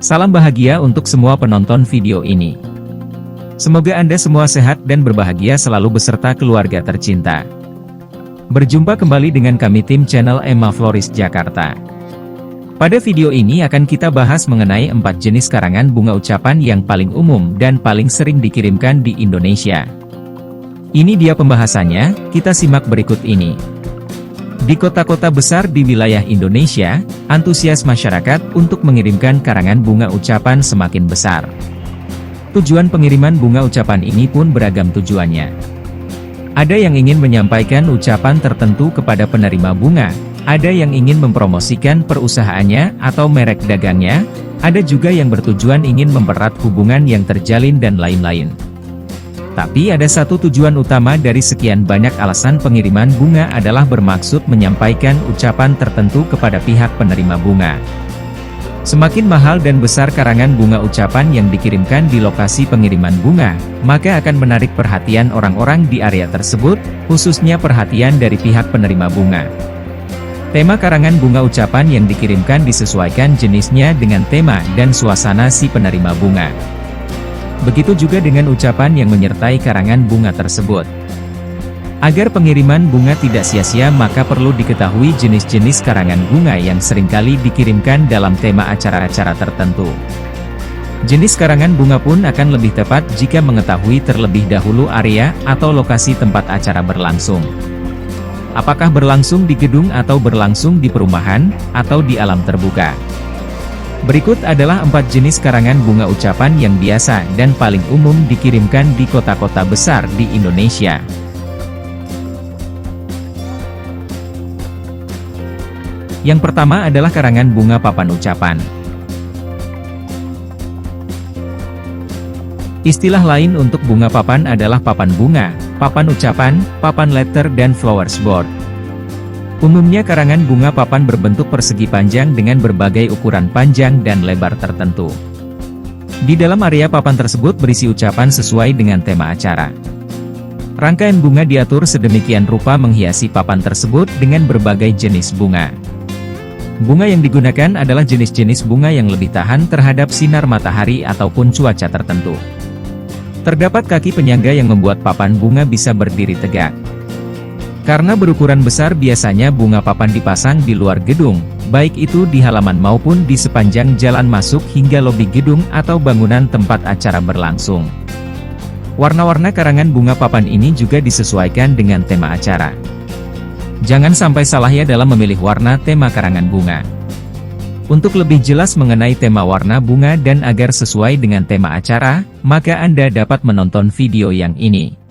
Salam bahagia untuk semua penonton video ini. Semoga Anda semua sehat dan berbahagia selalu beserta keluarga tercinta. Berjumpa kembali dengan kami tim channel Emma Florist Jakarta. Pada video ini akan kita bahas mengenai 4 jenis karangan bunga ucapan yang paling umum dan paling sering dikirimkan di Indonesia. Ini dia pembahasannya, kita simak berikut ini. Di kota-kota besar di wilayah Indonesia, antusias masyarakat untuk mengirimkan karangan bunga ucapan semakin besar. Tujuan pengiriman bunga ucapan ini pun beragam tujuannya. Ada yang ingin menyampaikan ucapan tertentu kepada penerima bunga, ada yang ingin mempromosikan perusahaannya atau merek dagangnya, ada juga yang bertujuan ingin mempererat hubungan yang terjalin dan lain-lain. Tapi ada satu tujuan utama dari sekian banyak alasan pengiriman bunga adalah bermaksud menyampaikan ucapan tertentu kepada pihak penerima bunga. Semakin mahal dan besar karangan bunga ucapan yang dikirimkan di lokasi pengiriman bunga, maka akan menarik perhatian orang-orang di area tersebut, khususnya perhatian dari pihak penerima bunga. Tema karangan bunga ucapan yang dikirimkan disesuaikan jenisnya dengan tema dan suasana si penerima bunga. Begitu juga dengan ucapan yang menyertai karangan bunga tersebut. Agar pengiriman bunga tidak sia-sia maka perlu diketahui jenis-jenis karangan bunga yang seringkali dikirimkan dalam tema acara-acara tertentu. Jenis karangan bunga pun akan lebih tepat jika mengetahui terlebih dahulu area atau lokasi tempat acara berlangsung. Apakah berlangsung di gedung atau berlangsung di perumahan, atau di alam terbuka. Berikut adalah 4 jenis karangan bunga ucapan yang biasa dan paling umum dikirimkan di kota-kota besar di Indonesia. Yang pertama adalah karangan bunga papan ucapan. Istilah lain untuk bunga papan adalah papan bunga, papan ucapan, papan letter dan flowers board. Umumnya karangan bunga papan berbentuk persegi panjang dengan berbagai ukuran panjang dan lebar tertentu. Di dalam area papan tersebut berisi ucapan sesuai dengan tema acara. Rangkaian bunga diatur sedemikian rupa menghiasi papan tersebut dengan berbagai jenis bunga. Bunga yang digunakan adalah jenis-jenis bunga yang lebih tahan terhadap sinar matahari ataupun cuaca tertentu. Terdapat kaki penyangga yang membuat papan bunga bisa berdiri tegak. Karena berukuran besar biasanya bunga papan dipasang di luar gedung, baik itu di halaman maupun di sepanjang jalan masuk hingga lobi gedung atau bangunan tempat acara berlangsung. Warna-warna karangan bunga papan ini juga disesuaikan dengan tema acara. Jangan sampai salah ya dalam memilih warna tema karangan bunga. Untuk lebih jelas mengenai tema warna bunga dan agar sesuai dengan tema acara, maka Anda dapat menonton video yang ini.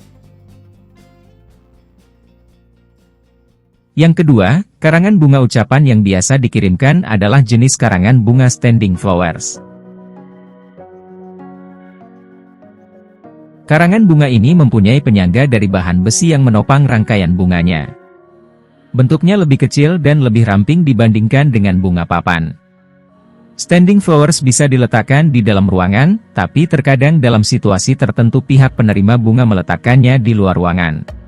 Yang kedua, karangan bunga ucapan yang biasa dikirimkan adalah jenis karangan bunga standing flowers. Karangan bunga ini mempunyai penyangga dari bahan besi yang menopang rangkaian bunganya. Bentuknya lebih kecil dan lebih ramping dibandingkan dengan bunga papan. Standing flowers bisa diletakkan di dalam ruangan, tapi terkadang dalam situasi tertentu pihak penerima bunga meletakkannya di luar ruangan.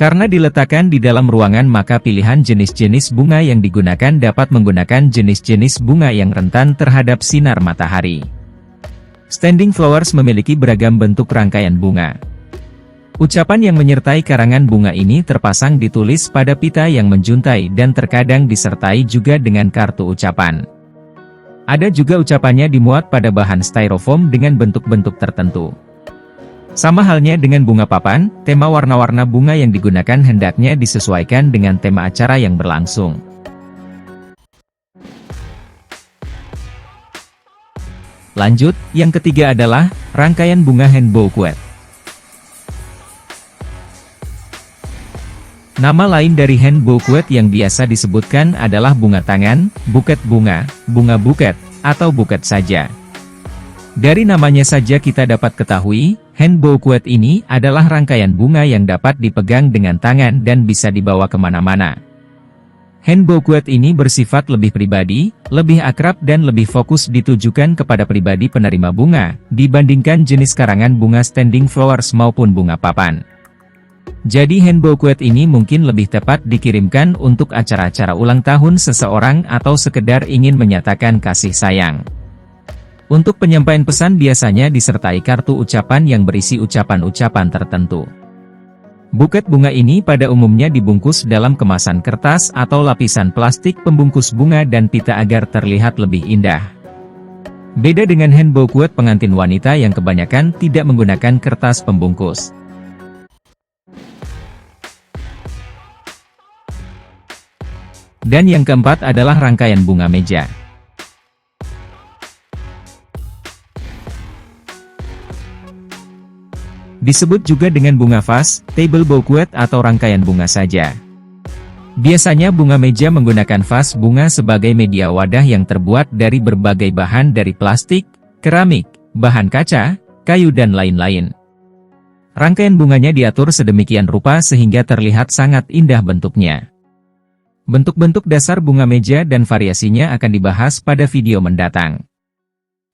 Karena diletakkan di dalam ruangan maka pilihan jenis-jenis bunga yang digunakan dapat menggunakan jenis-jenis bunga yang rentan terhadap sinar matahari. Standing flowers memiliki beragam bentuk rangkaian bunga. Ucapan yang menyertai karangan bunga ini terpasang ditulis pada pita yang menjuntai dan terkadang disertai juga dengan kartu ucapan. Ada juga ucapannya dimuat pada bahan styrofoam dengan bentuk-bentuk tertentu. Sama halnya dengan bunga papan, tema warna-warna bunga yang digunakan hendaknya disesuaikan dengan tema acara yang berlangsung. Lanjut, yang ketiga adalah rangkaian bunga hand bouquet. Nama lain dari hand bouquet yang biasa disebutkan adalah bunga tangan, buket bunga, bunga buket, atau buket saja. Dari namanya saja kita dapat ketahui, hand bouquet ini adalah rangkaian bunga yang dapat dipegang dengan tangan dan bisa dibawa kemana-mana. Hand bouquet ini bersifat lebih pribadi, lebih akrab dan lebih fokus ditujukan kepada pribadi penerima bunga, dibandingkan jenis karangan bunga standing flowers maupun bunga papan. Jadi hand bouquet ini mungkin lebih tepat dikirimkan untuk acara-acara ulang tahun seseorang atau sekedar ingin menyatakan kasih sayang. Untuk penyampaian pesan biasanya disertai kartu ucapan yang berisi ucapan-ucapan tertentu. Buket bunga ini pada umumnya dibungkus dalam kemasan kertas atau lapisan plastik pembungkus bunga dan pita agar terlihat lebih indah. Beda dengan hand bouquet pengantin wanita yang kebanyakan tidak menggunakan kertas pembungkus. Dan yang keempat adalah rangkaian bunga meja. Disebut juga dengan bunga vas, table bouquet atau rangkaian bunga saja. Biasanya bunga meja menggunakan vas bunga sebagai media wadah yang terbuat dari berbagai bahan dari plastik, keramik, bahan kaca, kayu dan lain-lain. Rangkaian bunganya diatur sedemikian rupa sehingga terlihat sangat indah bentuknya. Bentuk-bentuk dasar bunga meja dan variasinya akan dibahas pada video mendatang.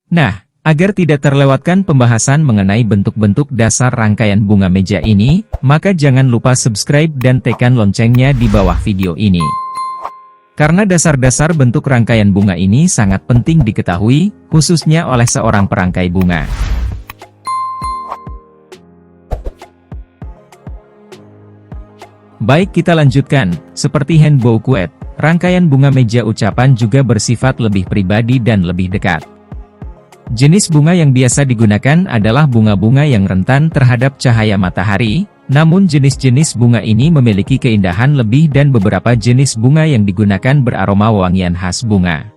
Nah, agar tidak terlewatkan pembahasan mengenai bentuk-bentuk dasar rangkaian bunga meja ini, maka jangan lupa subscribe dan tekan loncengnya di bawah video ini. Karena dasar-dasar bentuk rangkaian bunga ini sangat penting diketahui, khususnya oleh seorang perangkai bunga. Baik, kita lanjutkan. Seperti hand bouquet, rangkaian bunga meja ucapan juga bersifat lebih pribadi dan lebih dekat. Jenis bunga yang biasa digunakan adalah bunga-bunga yang rentan terhadap cahaya matahari, namun jenis-jenis bunga ini memiliki keindahan lebih dan beberapa jenis bunga yang digunakan beraroma wangian khas bunga.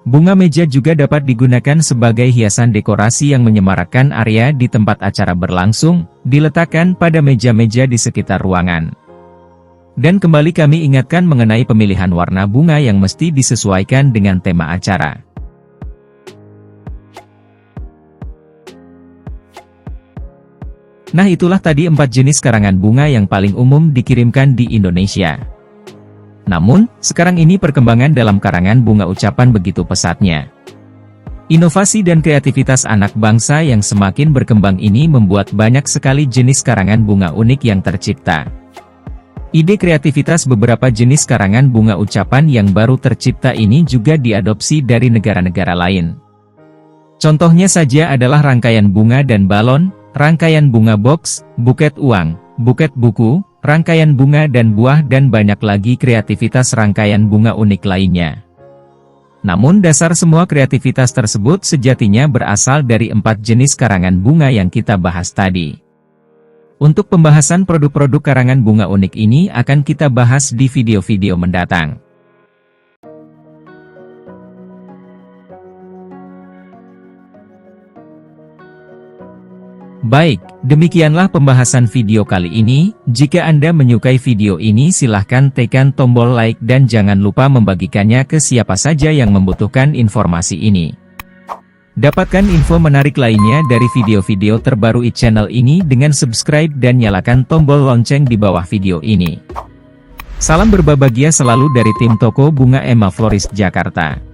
Bunga meja juga dapat digunakan sebagai hiasan dekorasi yang menyemarakkan area di tempat acara berlangsung, diletakkan pada meja-meja di sekitar ruangan. Dan kembali kami ingatkan mengenai pemilihan warna bunga yang mesti disesuaikan dengan tema acara. Nah, itulah tadi 4 jenis karangan bunga yang paling umum dikirimkan di Indonesia. Namun, sekarang ini perkembangan dalam karangan bunga ucapan begitu pesatnya. Inovasi dan kreativitas anak bangsa yang semakin berkembang ini membuat banyak sekali jenis karangan bunga unik yang tercipta. Ide kreativitas beberapa jenis karangan bunga ucapan yang baru tercipta ini juga diadopsi dari negara-negara lain. Contohnya saja adalah rangkaian bunga dan balon, rangkaian bunga box, buket uang, buket buku, rangkaian bunga dan buah dan banyak lagi kreativitas rangkaian bunga unik lainnya. Namun dasar semua kreativitas tersebut sejatinya berasal dari 4 jenis karangan bunga yang kita bahas tadi. Untuk pembahasan produk-produk karangan bunga unik ini akan kita bahas di video-video mendatang. Baik, demikianlah pembahasan video kali ini. Jika Anda menyukai video ini silahkan tekan tombol like dan jangan lupa membagikannya ke siapa saja yang membutuhkan informasi ini. Dapatkan info menarik lainnya dari video-video terbaru di channel ini dengan subscribe dan nyalakan tombol lonceng di bawah video ini. Salam berbahagia selalu dari tim toko bunga Emma Florist Jakarta.